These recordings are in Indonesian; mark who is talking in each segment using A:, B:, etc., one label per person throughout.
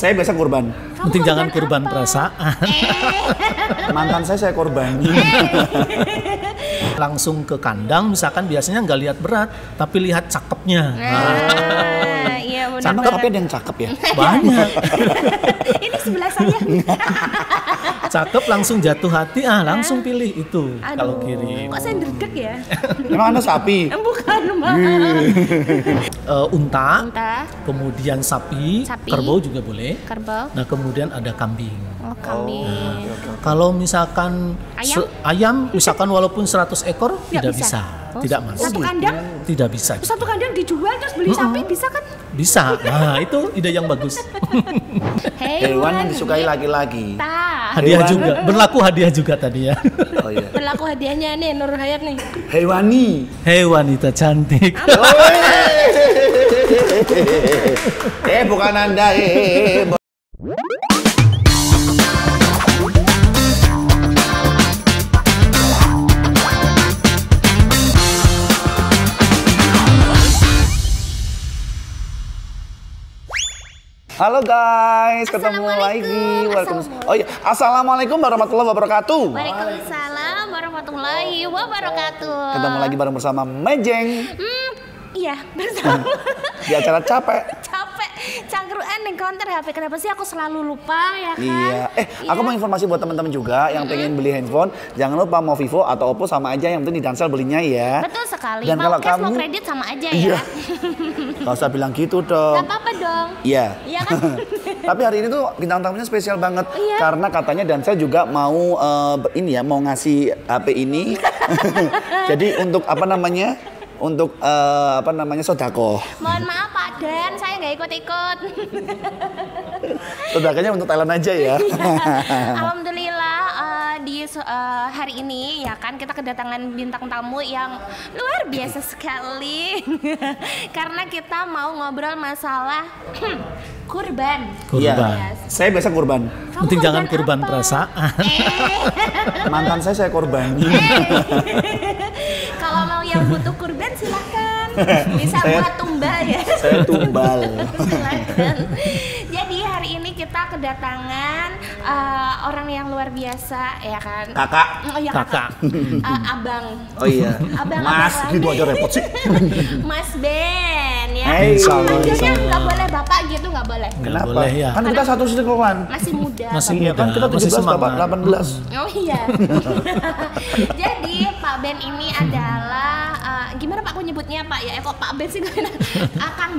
A: Saya biasa kurban.
B: Penting jangan kurban perasaan.
A: Mantan saya korbani.
B: Langsung ke kandang, misalkan biasanya nggak lihat berat, tapi lihat cakepnya.
A: Iya benar. Cakep tapi ada yang cakep ya?
B: Banyak.
C: Ini sebelah saya.
B: Cakep langsung jatuh hati, langsung pilih itu. Kalau kiri.
C: Kok saya derdek ya?
A: Emang Anda sapi?
C: Bukan, Mbak.
B: Unta,
C: kemudian
B: sapi, kerbau juga boleh.
C: Kerbau.
B: Nah kemudian ada kambing.
C: Oh, kambing.
B: Kalau misalkan ayam misalkan walaupun 100 ekor tidak bisa. Tidak masuk.
C: Satu kandang?
B: Tidak bisa.
C: Satu kandang dijual terus beli sapi bisa kan?
B: Bisa. Nah itu ide yang bagus.
A: Hewan yang disukai laki-laki.
B: Hadiah juga. Berlaku hadiah juga tadi ya.
A: Oh iya.
C: Berlaku hadiahnya nih Nur Hayat nih.
A: Hewani.
B: Wanita cantik.
A: Bukan Anda. Halo guys, ketemu lagi. Oh iya, assalamualaikum warahmatullahi wabarakatuh.
C: Waalaikumsalam warahmatullahi wabarakatuh.
A: Ketemu lagi bareng bersama Mejeng.
C: Iya, bersama.
A: Di acara capek.
C: Cangkruan nih counter HP. Kenapa sih aku selalu lupa ya kan?
A: Iya. Aku mau informasi buat teman-teman juga yang pengen beli handphone, jangan lupa mau Vivo atau Oppo sama aja, yang penting di Dansel belinya ya.
C: Betul sekali.
A: Dan
C: mau
A: kalau
C: cash
A: kamu
C: mau kredit sama aja
A: iya.
C: ya.
A: Gak usah bilang gitu dong.
C: Gak apa-apa dong.
A: Iya.
C: Iya kan?
A: Tapi hari ini tuh bintang tamunya spesial banget.
C: Iya.
A: Karena katanya Dansel juga mau mau ngasih HP ini. Jadi untuk sodako.
C: Mohon maaf Pak Dan, saya nggak ikut-ikut.
A: Sodakonya untuk Thailand aja ya.
C: Alhamdulillah di hari ini ya kan kita kedatangan bintang tamu yang luar biasa sekali. Karena kita mau ngobrol masalah kurban.
A: Iya. Saya biasa kurban.
B: Penting jangan kurban perasaan.
A: Mantan saya korbani.
C: Kalau mau yang butuh kurban silakan. Bisa buat tumbal ya.
A: Saya tumbal.
C: Silakan. Jadi hari ini kita kedatangan orang yang luar biasa ya kan.
A: Kakak.
C: Oh iya kakak. Abang.
A: Oh iya. Mas, gitu aja repot sih.
C: Mas Ben ya.
A: Manggilnya
C: nggak boleh bapak gitu, nggak boleh.
A: Kenapa?
B: Boleh ya.
A: Kan kita satu sekolahan.
C: Masih muda.
B: Masih
A: Iya
B: muda.
A: kan kita 17 bapak 18.
C: Oh iya. Jadi Pak Ben ini adalah gimana Pak aku nyebutnya Pak ya? Kok Pak Ben sih? Kang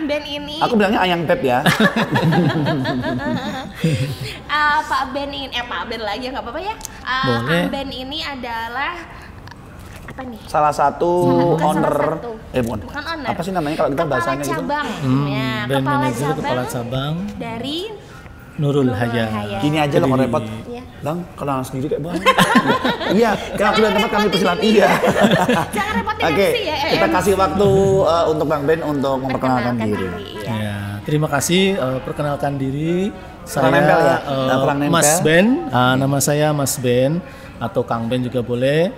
C: Ben ini.
A: Aku bilangnya Ayang Pep ya.
C: Pak Ben ini Pak Ben lagi nggak apa-apa ya. Kang Ben ini adalah apa nih?
A: Salah satu owner. Bukan.
C: Bukan owner.
A: Apa sih namanya kalau kita bahasanya gitu?
C: Cabang. Ya,
B: Band manager kepala cabang
C: dari
B: Nurul Hayat.
A: Gini aja loh kalau repot. Bang, kenalan sendiri kayak bang. Iya, kalau sudah tempat kami persilakan. Iya.
C: Jangan repotin
A: Oke,
C: MC ya.
A: kita kasih waktu untuk Bang Ben untuk memperkenalkan diri.
B: Ya, terima kasih perkenalkan diri. Saya
A: nempel ya?
B: Mas Ben. Nama saya Mas Ben atau Kang Ben juga boleh.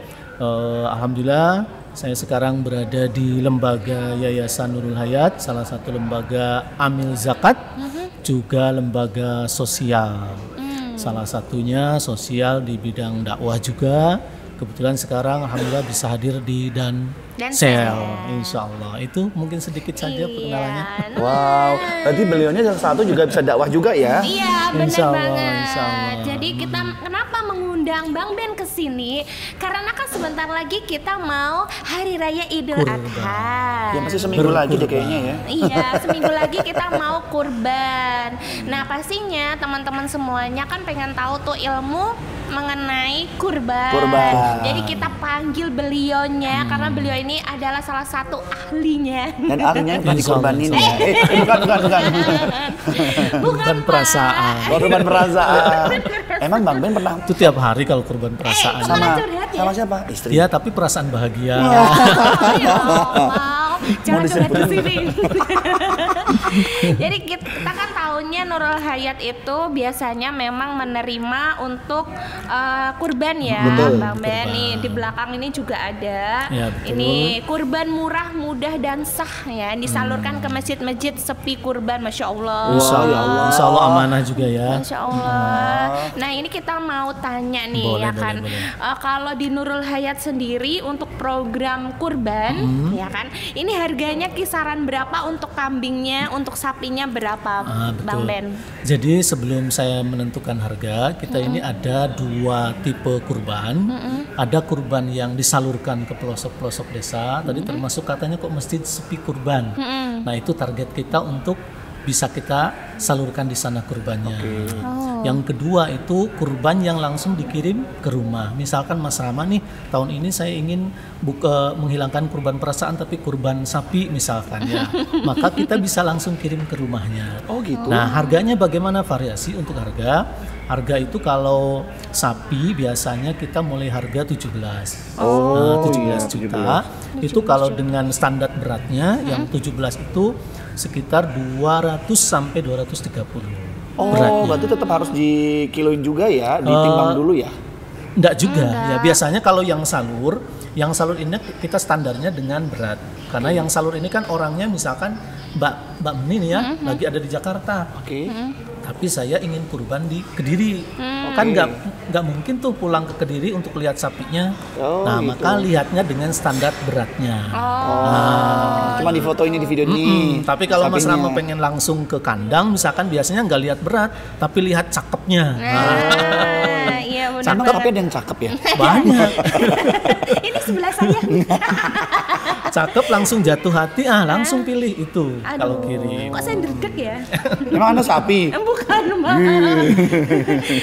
B: Alhamdulillah saya sekarang berada di lembaga Yayasan Nurul Hayat, salah satu lembaga amil zakat, juga lembaga sosial. Salah satunya sosial di bidang dakwah juga. Kebetulan sekarang alhamdulillah bisa hadir di Dansel. Insya Allah. Itu mungkin sedikit saja perkenalannya.
A: Wow, berarti beliaunya salah satu juga bisa dakwah juga ya?
C: Iya, benar banget.
B: Insya Allah.
C: Jadi kita kenapa mengundang Bang Ben ke sini? Karena kan sebentar lagi kita mau Hari Raya Idul Adha.
A: Ya masih seminggu lagi deh kayaknya ya.
C: Iya, seminggu lagi kita mau kurban. Nah, pastinya teman-teman semuanya kan pengen tahu tuh ilmu mengenai kurban. Jadi kita panggil beliaunya karena beliau ini adalah salah satu ahlinya.
A: Dan ahlinya yang pernah dikorbanin ya.
C: Bukan
B: perasaan.
A: Korban perasaan. Emang Bang Ben pernah?
B: Itu tiap hari kalau korban perasaan.
A: Sama siapa? Istri.
B: Ya, tapi perasaan bahagia.
C: Jangan curhat di sini. Jadi kita kan tahu tahunnya Nurul Hayat itu biasanya memang menerima untuk kurban ya,
A: Betul,
C: Bang Ben.
B: kurban.
C: Nih di belakang ini juga ada.
B: Ya, betul.
C: Ini kurban murah, mudah dan sah ya, disalurkan ke masjid-masjid sepi kurban, masya Allah.
B: Insya Allah amanah juga ya.
C: Masya Allah. Nah ini kita mau tanya nih
B: Boleh,
C: ya
B: boleh,
C: kan,
B: boleh.
C: kalau di Nurul Hayat sendiri untuk program kurban ya kan, ini harganya kisaran berapa untuk kambingnya, untuk sapinya berapa, Bang Ben?
B: Jadi sebelum saya menentukan harga, kita ini ada 2 tipe kurban. Ada kurban yang disalurkan ke pelosok-pelosok desa. Tadi termasuk katanya kok masjid sepi kurban. Nah itu target kita untuk bisa kita salurkan di sana kurbannya. Yang kedua itu kurban yang langsung dikirim ke rumah. Misalkan Mas Rama nih, tahun ini saya ingin menghilangkan kurban perasaan tapi kurban sapi misalkan ya. Maka kita bisa langsung kirim ke rumahnya.
A: Oh gitu.
B: Nah, harganya bagaimana variasi untuk harga? Harga itu kalau sapi biasanya kita mulai harga 17.
A: Oh,
B: 17
A: iya,
B: juta. Itu kalau dengan standar beratnya yang 17 itu sekitar 200 sampai 230.
A: Oh,
B: beratnya.
A: berarti tetap harus dikiloin juga ya, ditimbang dulu ya.
B: Enggak juga. Ya biasanya kalau yang salur ini kita standarnya dengan berat. Karena yang salur ini kan orangnya misalkan Mbak Menin ya, lagi ada di Jakarta.
A: Oke.
B: Tapi saya ingin kurban di Kediri. Kan nggak mungkin tuh pulang ke Kediri untuk lihat sapinya.
A: Oh,
B: nah,
A: gitu.
B: maka lihatnya dengan standar beratnya.
A: Cuma di foto ini, di video ini.
B: Tapi kalau Mas
A: sapinya.
B: Rama pengen langsung ke kandang, misalkan biasanya nggak lihat berat, tapi lihat cakepnya.
C: Iya benar.
A: Cakep, tapi ada yang cakep ya.
B: Banyak.
C: Ini sebelah saya.
B: Cakep langsung jatuh hati, langsung pilih itu kalau kirim.
C: Kok saya deg ya?
A: Memang Anda sapi.
C: Bukan, Mbak.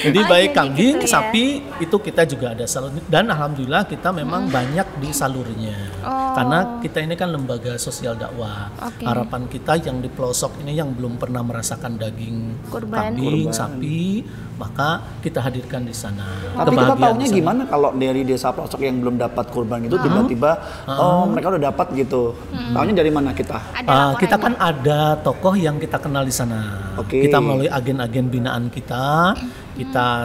B: Jadi baik
C: jadi
B: kambing,
C: gitu ya.
B: sapi itu kita juga ada salur dan alhamdulillah kita memang banyak di salurnya. Karena kita ini kan lembaga sosial dakwah.
C: Oke.
B: Harapan kita yang di pelosok ini yang belum pernah merasakan daging
C: Kurban.
B: kambing, sapi, maka kita hadirkan di sana.
A: Tapi kita
B: Kebahagiaan
A: tahunya
B: di sana.
A: gimana kalau dari desa pelosok yang belum dapat kurban itu tiba-tiba mereka udah dapat gitu. Tahunya dari mana kita?
C: Ada
B: Kita
C: laporannya.
B: kan ada tokoh yang kita kenal di sana.
A: Oke.
B: Kita melalui agen-agen binaan kita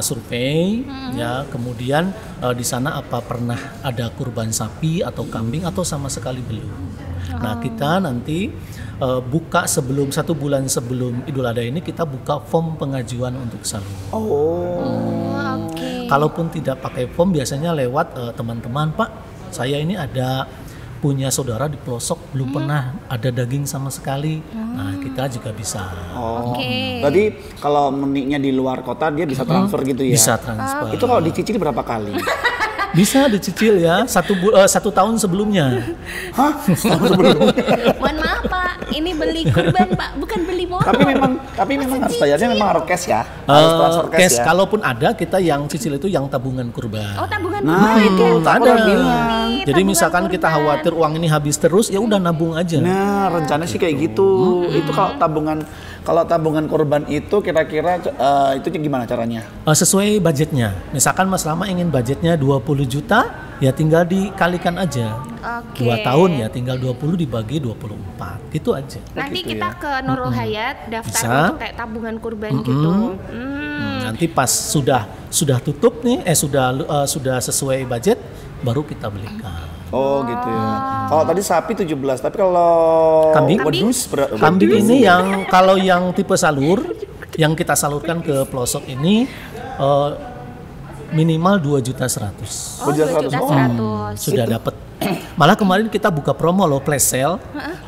B: survei ya, kemudian di sana apa pernah ada kurban sapi atau kambing atau sama sekali belum. Nah, kita nanti buka 1 bulan sebelum Idul Adha ini kita buka form pengajuan untuk salur.
C: Oke.
B: Kalaupun tidak pakai form biasanya lewat teman-teman, Pak, saya ini ada punya saudara di pelosok belum pernah ada daging sama sekali. Nah, kita juga bisa.
C: Oke.
A: Berarti kalau meniknya di luar kota dia bisa transfer gitu ya?
B: Bisa transfer.
A: Itu kalau dicicil berapa kali?
B: Bisa dicicil ya 1 tahun sebelumnya.
A: Hah?
C: Mohon maaf Pak, ini beli kurban Pak, bukan beli motor.
A: Tapi memang harus bayarnya memang harus cash ya? Harus transfer cash
B: Cash,
A: ya?
B: kalaupun ada kita yang cicil itu yang tabungan kurban.
C: Oh tabungan
A: Nah,
C: kurban
A: itu
C: ya?
A: tak
B: ada.
A: pernah bilang.
C: Ini
B: Jadi
C: tabungan
B: misalkan kita
C: kurban.
B: khawatir uang ini habis terus, ya udah nabung aja.
A: Nah, rencana sih kayak gitu. Itu kalau tabungan korban itu kira-kira itu gimana caranya?
B: Sesuai budgetnya. Misalkan Mas Rama ingin budgetnya 20 juta, ya tinggal dikalikan aja.
C: Oke.
B: 2 tahun ya tinggal 20 dibagi 24. Itu aja.
C: Nanti
A: gitu
C: kita
A: ya.
C: ke Nurul Hayat daftar
B: Bisa.
C: untuk kayak tabungan kurban gitu.
B: Nanti pas sudah tutup nih, sudah sesuai budget, baru kita belikan.
A: Oh gitu ya. Kalau tadi sapi 17, tapi kalau
B: Kambing?
A: wedus
B: Kambing ini kalau yang tipe salur, yang kita salurkan ke pelosok ini minimal 2.100.000.
C: Oh 2.100.000.
B: Sudah dapat. Malah kemarin kita buka promo loh, flash sale.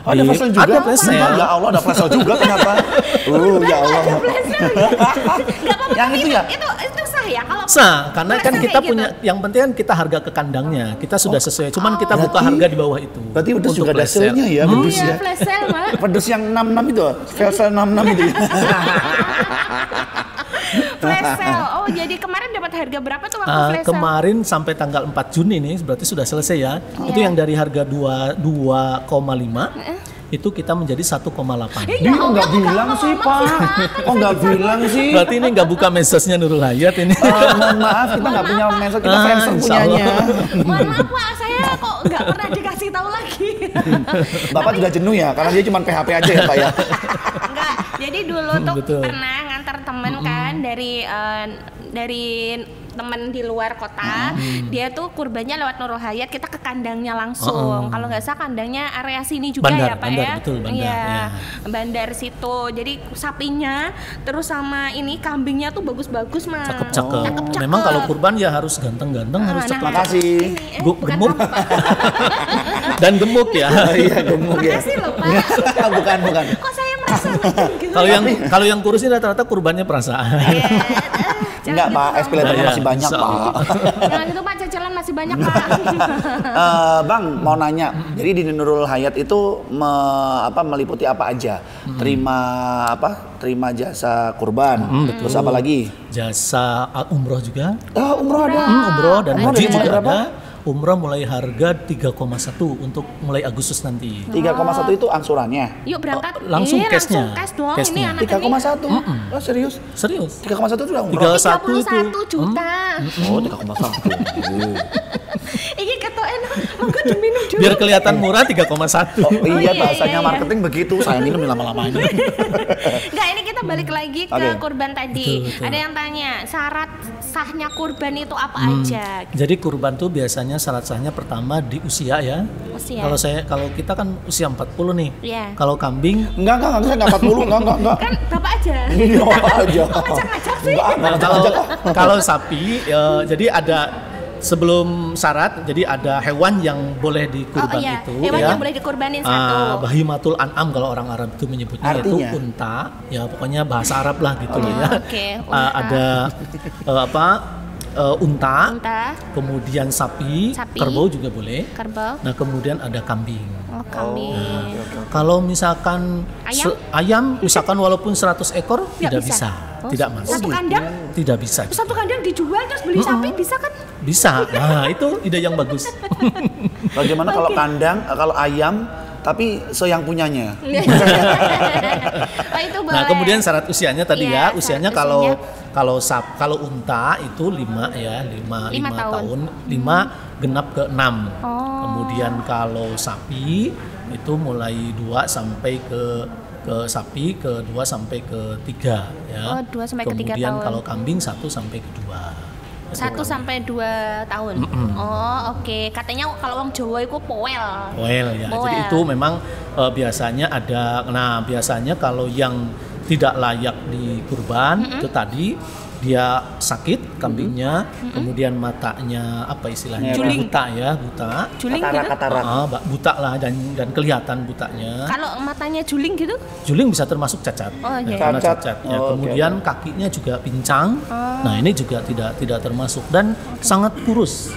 A: ada flash sale juga?
B: Ada flash sale.
A: Ya Allah, ada flash sale juga ternyata. Ya Allah. Yang itu ya?
C: Itu sah ya kalau
B: Karena kan
C: flash
B: kita
C: kayak
B: punya, yang penting kan kita harga ke kandangnya. Kita sudah sesuai, cuman kita buka
A: Berarti-
B: harga di bawah itu.
A: Berarti wedus
B: untuk
A: juga ada
B: flash sale.
A: sale-nya ya,
C: gitu.
A: wedus
C: Iya,
A: ya?
C: flash sale Mbak.
A: Wedus yang 66 itu, flash sale 66 itu ya?
C: Flash sale. Oh, jadi kemarin dapat harga berapa tuh waktu flash sale?
B: Kemarin sampai tanggal 4 Juni nih berarti sudah selesai ya. Itu yang dari harga 2,5 itu kita menjadi 1,8.
A: Dia kok nggak bilang sih, Pak? Kok nggak bilang sih?
B: Berarti ini nggak buka medsosnya Nurul Hayat ini.
A: Mohon maaf, kita nggak punya mensa, kita Friendster
B: insya Allah.
A: punyanya.
C: Mohon maaf Pak, saya kok nggak pernah dikasih tahu lagi.
A: Bapak sudah jenuh ya, karena dia cuma PHP aja ya Pak ya?
C: Enggak, Jadi dulu tuh
B: Betul.
C: pernah ngantar temen kan dari temen di luar kota, dia tuh kurbannya lewat Nurul Hayat, kita ke kandangnya langsung. Kalau nggak salah kandangnya area sini juga
B: Bandar,
C: ya Pak
B: bandar,
C: ya.
B: betul, bandar,
C: Iya,
B: ya.
C: bandar situ. Jadi sapinya terus sama ini kambingnya tuh bagus-bagus Mas.
B: Cakep-cakep.
C: Cakep-cakep.
B: Memang kalau kurban ya harus ganteng-ganteng, harus
C: Nah,
B: cakep.
A: Makasih.
C: bukan
B: Gemuk.
C: kamu, Pak.
B: Dan gemuk ya.
A: Iya, gemuk ya.
C: Makasih loh Pak.
A: Bukan.
C: Kok saya merasa gitu?
B: Kalau yang kurus ini rata-rata kurbannya perasaan.
A: Enggak, Pak. Es piletannya
B: Iya,
A: masih banyak,
B: insya
A: Pak.
B: Allah.
C: Jangan gitu Pak, cecelan masih banyak Pak.
A: Bang, mau nanya. Jadi di Nurul Hayat itu meliputi apa aja? Terima jasa kurban. Terus apa lagi?
B: Jasa umroh juga.
A: Umroh ada.
B: Umroh dan
A: Umroh
B: haji
A: dari
B: juga
A: berapa?
B: ada. Umroh mulai harga 3,1 untuk mulai Agustus nanti.
A: 3,1 itu angsurannya.
C: Yuk berangkat.
B: Langsung cashnya.
C: Langsung cash dong.
B: Cashnya.
C: Ini anak ini
A: 3,1. Oh, serius?
B: Serius.
A: 3,1 itu udah umroh.
B: 31 itu.
C: 31 juta.
A: Oh, 3,1.
C: Ini ketoen monggo diminum dulu.
B: Biar kelihatan murah 3,1.
A: Oh iya,
C: iya,
A: bahasanya
C: iya.
A: marketing begitu. Saya minum lama-lama ini.
C: Enggak, ini kita balik lagi ke
A: Oke.
C: kurban tadi.
B: Betul.
C: Ada yang tanya, syarat sahnya kurban itu apa aja?
B: Jadi kurban tuh biasanya syarat sahnya pertama di usia ya.
C: Usia.
B: Kalau kita kan usia 40 nih.
C: Iya.
B: Kalau kambing
A: Enggak, saya enggak 40, enggak.
C: Kan Bapak aja.
A: Iya aja.
C: Kok ngajak-ngajak sih?
B: kalau sapi jadi ada sebelum syarat, jadi ada hewan yang boleh dikurban
C: iya,
B: itu
C: hewan
B: ya.
C: yang boleh dikurbanin satu.
B: Bahimatul an'am kalau orang Arab itu menyebutnya,
A: Artinya?
B: yaitu unta, ya pokoknya bahasa Arab lah gitu loh ya.
C: Oke, unta.
B: Ada unta, kemudian sapi,
C: Sapi.
B: kerbau juga boleh.
C: Kerbau.
B: Nah kemudian ada kambing.
C: Oh, kambing.
B: Kalau misalkan
C: Ayam?
B: ayam misalkan walaupun 100 ekor
C: Nggak
B: tidak
C: bisa.
B: bisa,
C: Oh,
B: tidak masuk.
C: Satu kandang?
B: Tidak bisa.
C: Satu kandang dijual terus beli sapi bisa kan?
B: Bisa. Nah, itu ide yang bagus.
A: Bagaimana kalau kandang, kalau ayam tapi yang punyanya?
C: Oh, itu boleh.
B: Nah, kemudian syarat usianya tadi
C: Iya,
B: ya, usianya
C: syarat
B: kalau unta itu 5 ya, 5
C: 5
B: tahun, 5 genap ke 6.
C: Oh.
B: Kemudian kalau sapi itu mulai 2 sampai ke sapi ke 2 sampai ke 3 ya.
C: Oh, 2 sampai ke 3
B: Kemudian
C: tahun.
B: kalau kambing 1 sampai ke 2.
C: 1 sampai 2 tahun. Oh, oke. Katanya kalau orang Jawa itu poel.
B: Well ya.
C: Bawel.
B: Jadi itu memang biasanya ada. Nah, biasanya kalau yang tidak layak dikurban itu tadi dia sakit kambingnya, kemudian matanya apa istilahnya?
A: Juling.
B: Buta ya, buta.
C: Juling gitu.
A: Katarak.
B: Buta lah dan kelihatan butanya.
C: Kalau matanya juling gitu?
B: Juling bisa termasuk cacat.
C: Oh, iya.
B: Karena
A: Cacat.
B: cacat. Ya.
A: Oh,
B: Kemudian kakinya juga pincang. Nah, ini juga tidak termasuk dan sangat kurus.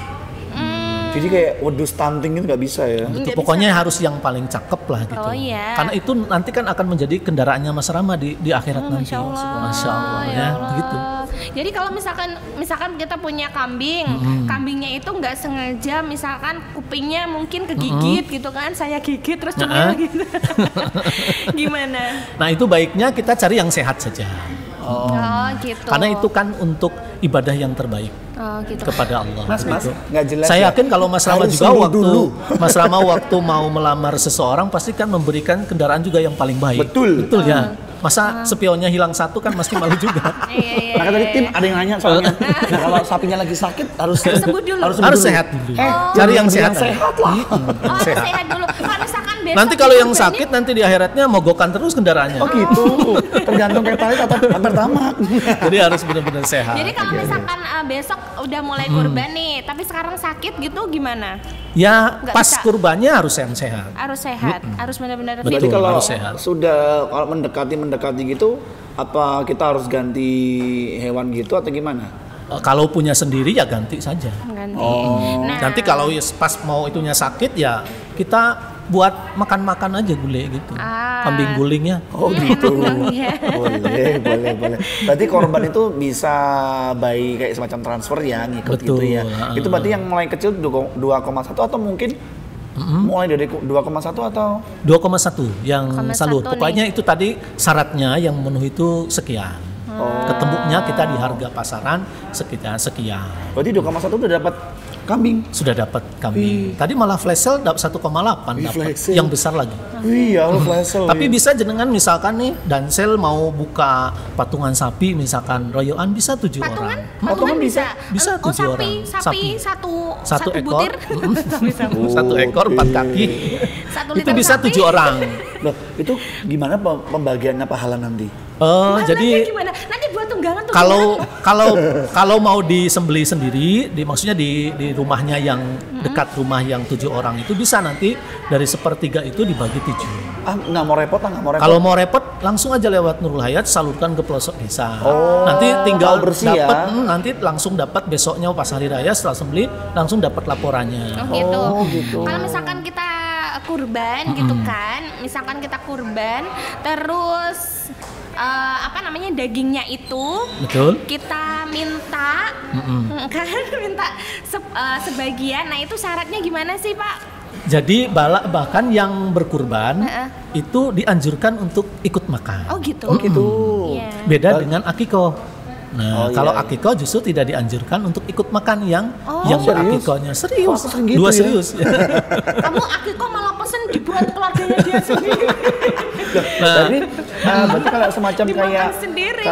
A: Jadi kayak wedus stunting itu nggak bisa ya?
B: Itu
C: Nggak
B: pokoknya harus yang paling cakep lah gitu.
C: Oh, iya.
B: Karena itu nanti kan akan menjadi kendaraannya Mas Rama di akhirat nanti.
C: Masya Allah.
B: Masya Allah
C: Ya
B: ya,
C: Allah.
B: begitu.
C: Jadi kalau misalkan kita punya kambing, kambingnya itu nggak sengaja, misalkan kupingnya mungkin kegigit gitu kan, saya gigit terus cemil gitu. Gimana?
B: Nah, itu baiknya kita cari yang sehat saja.
C: Oh, gitu.
B: Karena itu kan untuk ibadah yang terbaik
C: Oh, gitu.
B: kepada Allah.
A: Mas,
B: begitu.
A: nggak jelas
B: Saya
A: ya?
B: yakin kalau Mas Rama
A: Harus
B: juga
A: sembuh
B: waktu
A: dulu.
B: Mas Rama waktu mau melamar seseorang pasti kan memberikan kendaraan juga yang paling baik.
A: Betul.
B: Betul ya. Masa spionnya hilang satu kan mesti malu juga.
C: Iya.
A: Maka tadi tim ada yang nanya soalnya. Nah, kalau sapinya lagi sakit harus
C: sembuh dulu.
B: Harus sehat dulu. Cari yang sehat.
A: sehat lah.
C: Oh, sehat dulu. Kalau misalkan besok
B: Nanti kalau yang
C: dikurbanin,
B: sakit nanti di akhiratnya mogokan terus kendaraannya.
A: Oh gitu. Tergantung pertalite atau pertamak.
B: Jadi harus benar-benar sehat.
C: Jadi kalau misalkan besok udah mulai kurban nih, tapi sekarang sakit gitu gimana?
B: Ya
C: Nggak
B: pas
C: bisa.
B: kurbannya harus yang sehat.
C: Harus sehat, harus benar-benar
B: Betul.
A: Berarti
C: fit.
A: kalau
B: harus sehat.
A: sudah kalau mendekati gitu, apa kita harus ganti hewan gitu atau gimana?
B: Kalau punya sendiri ya ganti saja.
C: Ganti.
A: Oh.
C: Nah,
B: Nanti kalau pas mau itunya sakit ya kita buat makan-makan aja gulai gitu. Kambing gulingnya.
A: Oh gitu.
C: Iya.
A: boleh. Berarti korban itu bisa by kayak semacam transfer ya, ngikut
B: Betul,
A: gitu ya. Itu berarti yang mulai kecil 2,1 atau mungkin mulai dari 2,1 atau
B: 2,1 yang
C: 2,1
B: salur.
C: nih.
B: Pokoknya itu tadi syaratnya yang memenuhi itu sekian. Ketemunya kita di harga pasaran sekitar sekian.
A: berarti 2,1 udah dapat Kambing.
B: Sudah dapat kambing. Tadi malah flash sale dapat 1,8 dapat
A: flash sale.
B: yang besar lagi.
A: Iya, lo flash sale.
B: Tapi bisa jenengan misalkan nih Dansel mau buka patungan sapi misalkan royoan bisa 7
C: Patungan?
B: orang.
C: Patungan bisa?
B: Bisa
C: Oh,
B: 7 orang.
C: sapi satu
B: ekor.
C: butir.
B: Satu ekor 4 kaki.
C: 1
B: Itu
C: liter
B: bisa
C: sapi.
B: 7 orang.
A: Loh, itu gimana pembagiannya pahala nanti?
B: Jadi
C: gimana? Nanti buat tunggangan tuh.
B: kalau mau disembeli sendiri, maksudnya di rumahnya yang dekat rumah yang 7 orang itu bisa nanti dari 1/3 itu dibagi 7.
A: Nggak mau repot.
B: Kalau mau repot langsung aja lewat Nurul Hayat salurkan ke pelosok desa.
A: Oh,
B: nanti tinggal
A: bersih
B: dapat
A: ya?
B: nanti langsung dapat besoknya pas hari raya setelah sembeli langsung dapat laporannya.
C: Oh gitu. Kalau misalkan kita kurban gitu kan, misalkan kita kurban terus dagingnya itu
B: Betul.
C: kita minta kan minta sebagian. Nah itu syaratnya gimana sih Pak?
B: Jadi bahkan yang berkurban itu dianjurkan untuk ikut makan.
C: Oh gitu.
A: Gitu.
C: Iya.
B: Beda dengan akikoh. Nah, kalau
A: iya.
B: akikoh justru tidak dianjurkan untuk ikut makan yang
A: serius?
B: berakikohnya serius.
A: Wah, gitu
B: Dua
A: ya?
B: serius.
C: Kamu akikoh malah pesen dibuat keluarganya dia sendiri.
A: Jadi berarti kalau semacam
C: Dimakan
A: kayak
C: sendiri.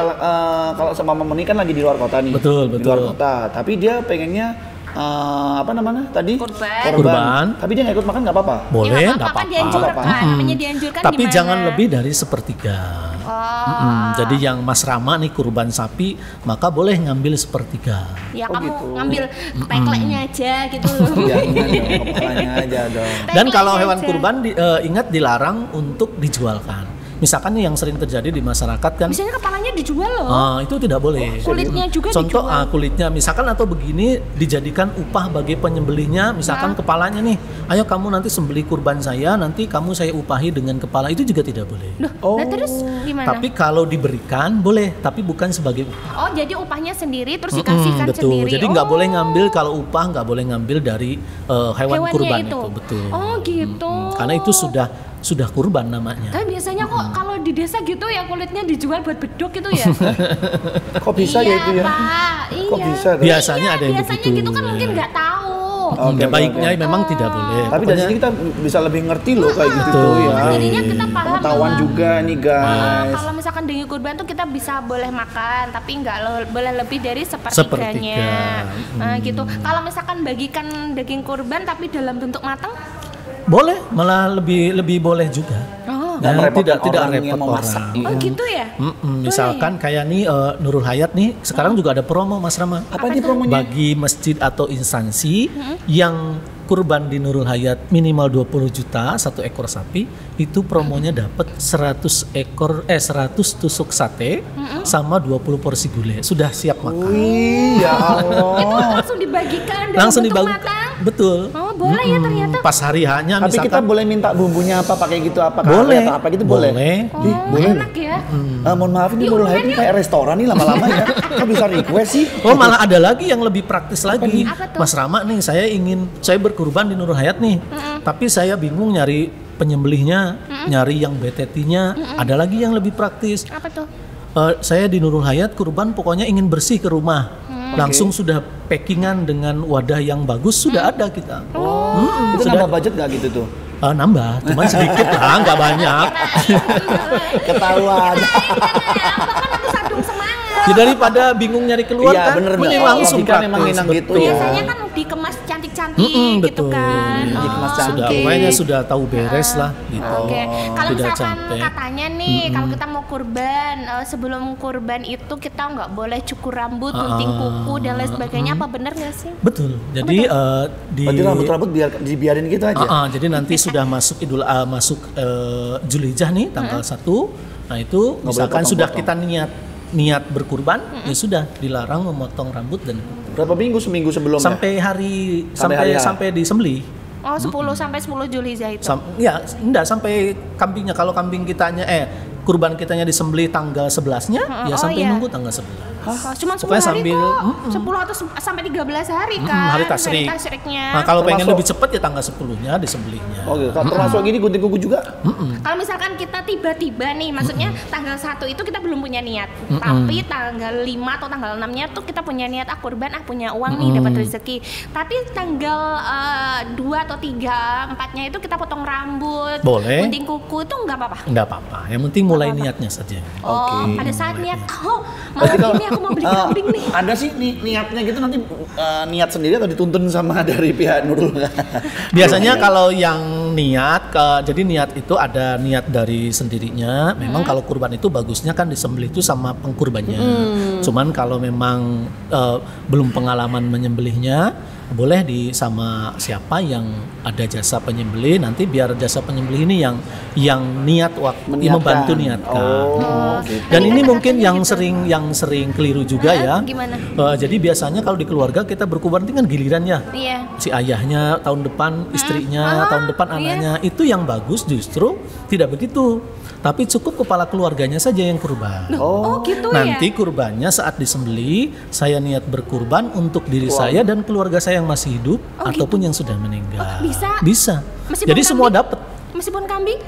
A: kalau sama Mama Meni kan lagi di luar kota nih.
B: Betul.
A: Di luar kota. Tapi dia pengennya tadi
C: Kurban.
A: Tapi dia nggak ikut makan nggak apa-apa.
B: Boleh,
C: Ya,
B: nggak
C: apa-apa,
B: apa-apa.
C: dianjurkan. Namanya dianjurkan
B: Tapi
C: gimana?
B: jangan lebih dari 1/3. Jadi yang Mas Rama nih kurban sapi, maka boleh ngambil 1/3.
C: Ya kamu
A: gitu.
C: ngambil tekleknya aja gitu.
A: Jangan dong, kepalanya aja dong.
B: Dan kalau
C: Tekleknya
B: hewan
C: aja.
B: kurban ingat dilarang untuk dijualkan. Misalkan nih yang sering terjadi di masyarakat kan,
C: Misalnya kepalanya dijual loh.
B: itu tidak boleh.
C: Kulitnya juga
B: Contoh
C: dijual.
B: kulitnya misalkan atau begini dijadikan upah bagi penyembelihnya, misalkan kepalanya nih, ayo kamu nanti sembelih kurban saya, nanti kamu saya upahi dengan kepala, itu juga tidak boleh.
C: Nah terus gimana?
B: Tapi kalau diberikan boleh, tapi bukan sebagai upah.
C: Oh jadi upahnya sendiri terus dikasihkan
B: Betul.
C: sendiri.
B: Jadi nggak boleh ngambil kalau upah nggak boleh ngambil dari hewan
C: Hewannya
B: kurban
C: itu.
B: itu. Betul.
C: Oh gitu.
B: Karena itu sudah kurban namanya.
C: Tapi biasanya kok kalau di desa gitu ya kulitnya dijual buat beduk gitu ya?
A: Kok bisa
C: iya,
A: ya itu ya?
C: Pak. Iya.
A: Kok bisa? tuh?
B: Biasanya ada yang
C: biasanya
B: begitu.
C: gitu kan mungkin nggak tahu.
A: Oke,
B: Ya,
A: oke,
B: baiknya
A: oke.
B: memang tidak boleh.
A: Tapi dari sini kita bisa lebih ngerti loh kayak gitu
B: Betul.
A: tuh ya.
C: Jadinya kita paham
A: Pengetahuan
C: bahwa
A: juga nih guys.
C: kalau misalkan daging kurban tuh kita bisa boleh makan tapi nggak boleh lebih dari 1/3-nya.
B: Sepertiga.
C: Nah, gitu. Kalau misalkan bagikan daging kurban tapi dalam bentuk matang,
B: Boleh, malah lebih boleh juga.
A: Nggak
B: Nah,
A: merepotkan
B: tidak
A: orang yang
B: repot
A: mau masak.
B: orang.
C: oh gitu ya?
B: Misalkan kayak nih Nurul Hayat nih sekarang juga ada promo Mas Rama.
A: Apa nih promonya?
B: Bagi masjid atau instansi yang kurban di Nurul Hayat minimal 20 juta 1 ekor sapi, itu promonya dapat 100 tusuk sate sama 20 porsi gulai. Sudah siap makan.
A: Wih, ya Allah.
C: Itu langsung dibagikan dalam
B: Langsung
C: bentuk
B: dibagi.
C: matang.
B: Betul.
C: Oh boleh ya ternyata.
B: Pas hari hanya
A: Tapi kita
B: misalkan
A: boleh minta bumbunya apa pakai gitu apa kare
B: boleh
A: atau apa gitu boleh.
C: Oh, enak ya.
A: Mohon maaf ini Nurul Hayat ini kayak restoran nih lama-lama ya. Kok bisa request sih?
B: Oh malah ada lagi yang lebih praktis lagi.
C: Apa tuh?
B: Mas Rama nih saya berkurban di Nurul Hayat nih. Tapi saya bingung nyari penyembelihnya, nyari yang betetinya. Ada lagi yang lebih praktis.
C: Apa tuh?
B: Saya di Nurul Hayat kurban pokoknya ingin bersih ke rumah. Langsung sudah packingan dengan wadah yang bagus sudah ada kita.
A: Itu nambah budget gak gitu tuh?
B: Nambah, cuman sedikit lah, nggak banyak.
A: Ketahuan.
C: Bahkan aku sadung semangat.
B: Ya daripada bingung nyari keluar
A: Iya,
B: kan,
A: bener,
B: mending
A: bener.
B: langsung
A: Logika memang
B: praktis.
A: enak gitu
B: Betul.
A: ya.
C: Biasanya kan dikemas cantik-cantik gitu
B: betul.
C: kan.
A: Dikemas
C: Oh.
A: cantik.
B: Sudah pokoknya sudah tahu beres lah gitu.
C: Oke, kalau
B: Tidak
C: misalkan
B: capek.
C: katanya nih, kalau kita mau kurban, sebelum kurban itu kita nggak boleh cukur rambut, gunting kuku dan lain sebagainya. Apa bener nggak sih?
B: Betul. Jadi di
A: Berarti rambut-rambut dibiarin gitu aja.
B: jadi nanti sudah masuk Zulhijjah nih tanggal 1. Nah, itu misalkan sudah kita niat berkurban, ya sudah dilarang memotong rambut dan kuku.
A: Berapa minggu seminggu sebelumnya?
B: Sampai hari
A: Sampai hari H.
B: sampai disembelih.
C: Oh 10 sampai 10 Zulhijjah itu.
B: Enggak sampai kambingnya. Kalau kambing kitanya kurban kitanya disembelih tanggal 11-nya, ya sampai
C: iya.
B: nunggu tanggal 11.
C: Cuma 10
B: Pokoknya
C: hari
B: sambil,
C: kok. 10 atau sampai 13 hari kan.
B: hari tasyrik.
C: Tasyriknya.
B: Nah, kalau pengen
A: Termasuk-
B: lebih cepat ya tanggal 10-nya disembelihnya.
A: Oh gitu. Termasuk gini gunting kuku juga.
C: Kalau misalkan kita tiba-tiba nih, maksudnya tanggal 1 itu kita belum punya niat. Tapi tanggal 5 atau tanggal 6-nya tuh kita punya niat kurban, punya uang nih dapat rezeki. Tapi tanggal 2 atau 3, 4-nya itu kita potong rambut,
B: Boleh.
C: gunting kuku itu enggak apa-apa.
B: Enggak apa-apa. Yang penting mulai niatnya saja.
C: Oh,
A: Oke.
C: pada saat niat, mau
A: Berarti kalau-
C: ini aku mau beli kambing nih.
A: Ada sih niatnya gitu nanti niat sendiri atau dituntun sama dari pihak Nurul?
B: Biasanya kalau yang niat, jadi niat itu ada niat dari sendirinya. Memang kalau kurban itu bagusnya kan disembelih itu sama pengkurbannya. Cuman kalau memang belum pengalaman menyembelihnya, boleh sama siapa yang ada jasa penyembelih, nanti biar jasa penyembelih ini yang niat waktu
A: Meniatkan.
B: membantu niatkan.
A: Oh, gitu.
B: Dan
C: Tadi
B: ini
C: kan
B: mungkin
C: katanya
B: yang
C: gitu.
B: sering keliru juga ya.
C: Gimana?
B: Jadi biasanya kalau di keluarga kita berkurban itu kan giliran ya.
C: Iya.
B: Si ayahnya tahun depan, istrinya tahun depan, anaknya. Itu yang bagus justru tidak begitu. Tapi cukup kepala keluarganya saja yang kurban.
C: Oh, gitu
B: Nanti
C: ya.
B: kurbannya saat disembelih, saya niat berkurban untuk diri saya dan keluarga saya yang masih hidup ataupun yang sudah meninggal.
C: bisa?
B: Bisa.
C: Meskipun
B: Jadi semua
C: kambing?
B: dapat.
C: Meskipun kambing?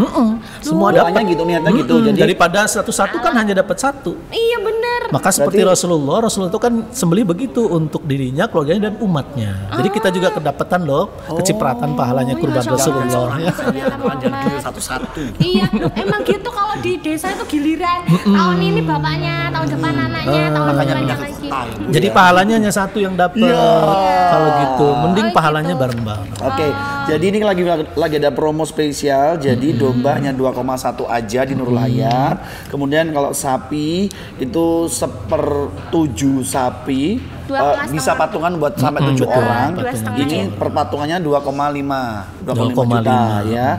B: Semua
A: Doanya
B: dapat.
A: gitu, niatnya gitu. Jadi
B: Daripada satu-satu kan hanya dapat satu.
C: Iya bener.
B: Maka seperti
A: Berarti-
B: Rasulullah itu kan sembelih begitu untuk dirinya, keluarganya dan umatnya. Jadi kita juga kedapatan loh kecipratan pahalanya kurban
C: Masya Allah.
B: Rasulullah. Ya.
A: jadi satu-satu.
C: Iya, emang gitu kalau di desa itu giliran. Tahun ini bapaknya, tahun depan anaknya, tahun
A: Makanya
C: depannya
A: pindah ke
C: lagi.
A: kota.
B: Jadi pahalanya hanya satu yang dapat. Kalau gitu, mending
C: Oh,
B: pahalanya
C: gitu.
B: bareng-bareng.
A: Oke, jadi ini lagi ada promo spesial. Jadi domba hanya 2,1 aja di Nurul Hayat. Kemudian kalau sapi itu 1/7 sapi.
C: 2,5
A: Bisa patungan buat sampai 7
B: betul.
A: orang.
C: 2,5
A: Ini per patungannya 2,5 juta
B: 2,5.
A: ya.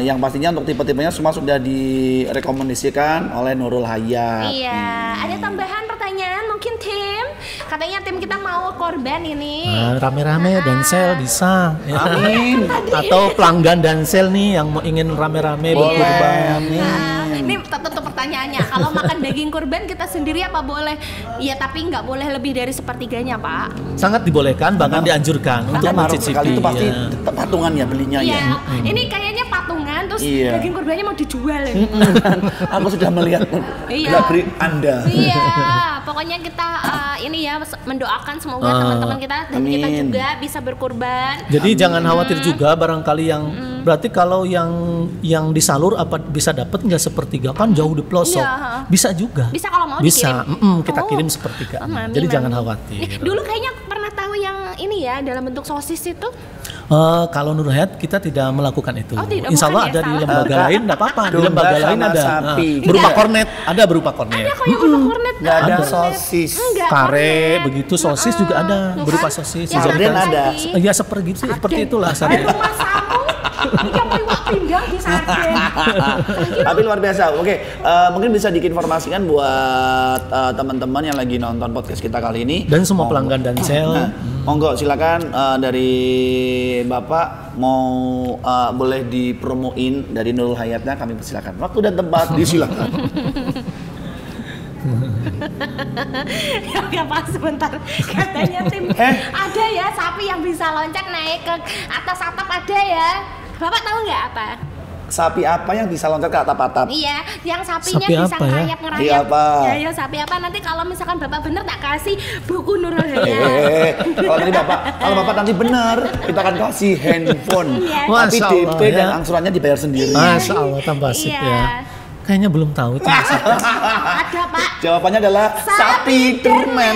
A: Yang pastinya untuk tipe-tipenya semua sudah direkomendasikan oleh Nurul Hayat.
C: Iya, ada tambahan pertanyaan mungkin tim. Katanya tim kita mau korban ini.
B: Nah, rame-rame dansel bisa. Ya.
A: Amin.
B: Atau pelanggan dansel nih yang mau ingin rame-rame berkurban.
C: Nah, ini tetap pertanyaannya. Kalau makan daging kurban kita sendiri apa boleh? Iya, tapi nggak boleh lebih dari sepertiganya, Pak.
B: Sangat dibolehkan, bahkan dianjurkan untuk
A: Karena maruf
B: mencicipi.
A: sekali itu pasti
B: ya.
A: patungan ya belinya
C: Iya,
A: ya.
C: ini kayaknya patungan terus
A: Iya.
C: daging kurbannya mau dijual ya.
A: Aku sudah melihat
C: Iya.
A: gerak-gerik Anda.
C: Iya, pokoknya kita ini ya mendoakan semoga teman-teman kita dan kita
A: Amin.
C: juga bisa berkurban.
B: Jadi jangan khawatir juga barangkali yang berarti kalau yang disalur apa bisa dapat nggak sepertiga kan jauh di pelosok.
C: Iya.
B: Bisa juga.
C: Bisa kalau mau
B: Bisa.
C: dikirim.
B: Kita
C: Oh.
B: kirim sepertiga.
C: Mami,
B: Jadi
C: mami.
B: jangan khawatir.
C: Nih, dulu kayaknya pernah tahu yang ini ya dalam bentuk sosis itu.
B: Kalau Nur Hayat kita tidak melakukan itu.
C: Oh, tidak,
B: Insya Allah
C: bukan ya,
B: ada di
C: salah.
B: lembaga lain, nggak apa-apa. Di
A: Domba
B: lembaga lain
A: sama
B: ada.
A: sapi.
B: Berupa
C: Enggak.
B: kornet, ada berupa kornet.
C: Ada kok yang berupa kornet.
A: Nggak ada
B: Ada.
A: sosis.
C: Enggak,
B: Kare,
C: kornet.
B: begitu sosis juga ada,
C: Tuh
B: berupa
C: kan?
B: sosis.
C: Yang
A: Sarden
B: dijadikan-
A: ada.
B: Ya seperti itulah
C: Di
B: sarden.
C: rumah samu. Ini kamu iwak pindang di sarden.
A: Tapi luar biasa. Oke, mungkin bisa diinformasikan buat teman-teman yang lagi nonton podcast kita kali ini.
B: Dan semua
A: Monggo.
B: pelanggan Dansel.
A: Nah, monggo silakan dari Bapak mau boleh dipromoin dari Nurul Hayatnya, kami persilakan. Waktu dan tempat disilakan.
C: Ya Pak sebentar, katanya tim ada ya sapi yang bisa loncat naik ke atas atap, ada ya. Bapak tahu nggak apa?
A: Sapi apa yang bisa loncat ke atap-atap?
C: Iya, yang sapinya
B: Sapi
C: bisa
B: apa ya?
C: ngerayap-ngerayap.
A: Iya, apa?
C: Ya, sapi apa? Nanti kalau misalkan Bapak bener tak kasih buku Nurul Hayat.
A: Kalau bapak nanti benar, kita akan kasih handphone.
C: Iya.
A: Tapi
B: Masya
A: DP
B: Allah,
A: dan
B: ya.
A: angsurannya dibayar sendiri.
B: Masya Allah tambah asik
C: Iya.
B: ya. Kayaknya belum tahu itu.
C: Ada Pak.
A: Jawabannya adalah sapi dermen.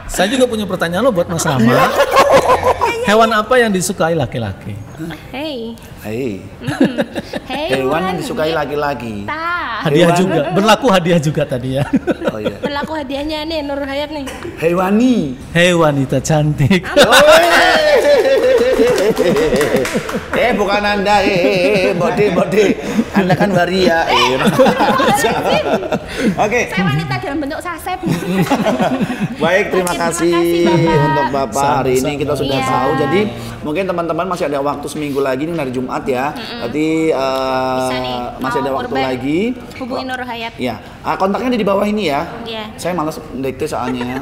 B: Saya juga punya pertanyaan loh buat Mas Rama. Hewan apa yang disukai laki-laki?
C: Hei.
A: Hei,
C: Hei.
A: hewan yang disukai laki-laki.
B: Hadiah
A: Hewan.
B: juga, berlaku hadiah juga tadi ya.
A: Oh iya.
C: Berlaku hadiahnya nih Nurul Hayat nih.
A: Hewani.
B: Hei wanita cantik.
A: Oi. Bukan Anda, Bode. Anda kan waria. Oke.
C: Saya wanita dalam bentuk sasep.
A: Baik, terima kasih untuk Bapak. Hari ini kita sudah
C: Iya.
A: tahu. Jadi mungkin teman-teman masih ada waktu seminggu lagi nih hari Jumat ya. Berarti
C: Bisa nih,
A: masih
C: mau
A: ada waktu
C: kurban,
A: lagi.
C: hubungi Nur Hayat.
A: Ya, kontaknya ada di bawah ini ya.
C: Iya.
A: Saya malas dikte soalnya.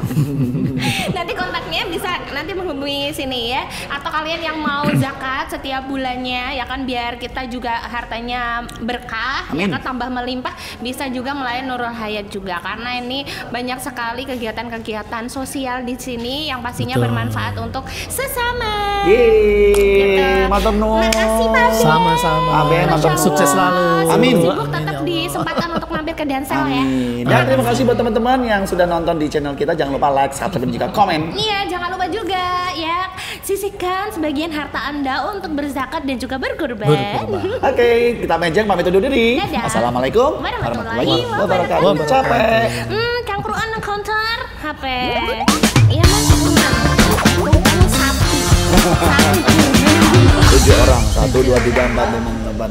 C: Nanti kontaknya bisa nanti menghubungi sini ya. Atau kalian yang mau zakat setiap bulannya ya kan, biar kita juga hartanya berkah,
A: Amin.
C: ya kan, tambah melimpah, bisa juga melayani Nurul Hayat juga, karena ini banyak sekali kegiatan-kegiatan sosial di sini yang pastinya
B: Betul.
C: bermanfaat untuk sesama.
A: Yeay, matur nuwun.
C: Makasih Pak Ben.
B: Sama-sama.
A: Amin,
C: Masya
A: matur
C: Allah.
A: nuwun.
B: Sukses selalu.
A: Amin.
C: Sibuk tetap disempatkan untuk mampir ke Dansel ya.
A: Amin. Dan terima kasih buat teman-teman yang sudah nonton di channel kita. Jangan lupa like, subscribe, dan juga komen.
C: Iya, jangan lupa juga ya, sisihkan sebagian harta Anda untuk berzakat dan juga berkurban.
A: Oke, kita mejeng pamit undur diri.
C: Dadah.
A: Assalamualaikum
C: Warahmatullahi
A: wabarakatuh.
B: wabarakatuh.
A: Capek.
C: Kang Quran counter HP. Iya Mas, tunggu sapi.
A: 7 orang, 1, 2, 3, 4, 5, 6, 8.